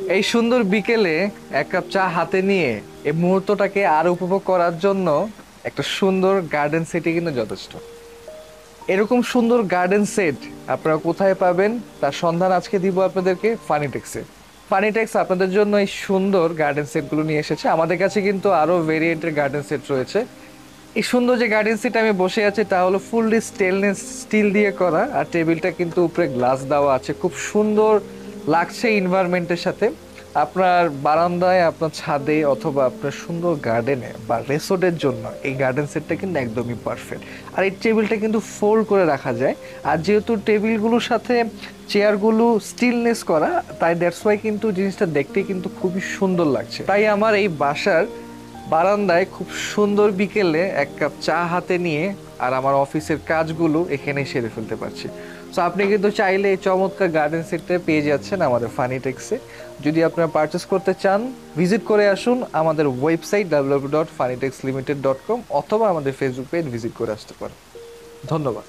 এই সুন্দর বিকেলে এক কাপ চা হাতে নিয়ে এই মুহূর্তটাকে আরো উপভোগ করার জন্য একটা সুন্দর গার্ডেন সেটই কিন্তু যথেষ্ট। এরকম সুন্দর গার্ডেন সেট আপনারা কোথায় পাবেন তার সন্ধান আজকে দিব আপনাদেরকে ফানিটেক্সে। ফানিটেক্স আপনাদের জন্য এই সুন্দর গার্ডেন সেটগুলো নিয়ে এসেছে। আমাদের কাছে কিন্তু আরো ভেরিয়েন্টের গার্ডেন সেট রয়েছে। এই সুন্দর যে গার্ডেন সিট আমি বসে আছি তা হলো ফুললি স্টেনলেস স্টিল দিয়ে করা, আর টেবিলটা কিন্তু উপরে গ্লাস দেওয়া আছে, খুব সুন্দর লাগছে এনভায়রনমেন্টের সাথে। আপনার বারান্দায়, আপনার ছাদে অথবা আপনার সুন্দর গার্ডেনে বা রেসোর্টের জন্য এই গার্ডেন সেটটা কিন্তু একদমই পারফেক্ট। আর এই টেবিলটা কিন্তু ফোল্ড করে রাখা যায়। আর যেহেতু টেবিলগুলোর সাথে চেয়ারগুলো স্টিলনেস করা, তাই দ্যাটস ওয়াই কিন্তু জিনিসটা দেখতে কিন্তু খুবই সুন্দর লাগছে। তাই আমার এই বাসার বারান্দায় খুব সুন্দর বিকেলে এক কাপ চা হাতে নিয়ে আর আমার অফিসের কাজগুলো এখানে সেরে ফেলতে পারছি। সো আপনি কিন্তু চাইলে এই চমৎকার গার্ডেন সেটটা পেয়ে যাচ্ছেন আমাদের ফানিটেক্সে। যদি আপনারা পারচেস করতে চান, ভিজিট করে আসুন আমাদের ওয়েবসাইট www.fanitexlimited.com অথবা আমাদের ফেসবুক পেজ ভিজিট করে আসতে পারেন। ধন্যবাদ।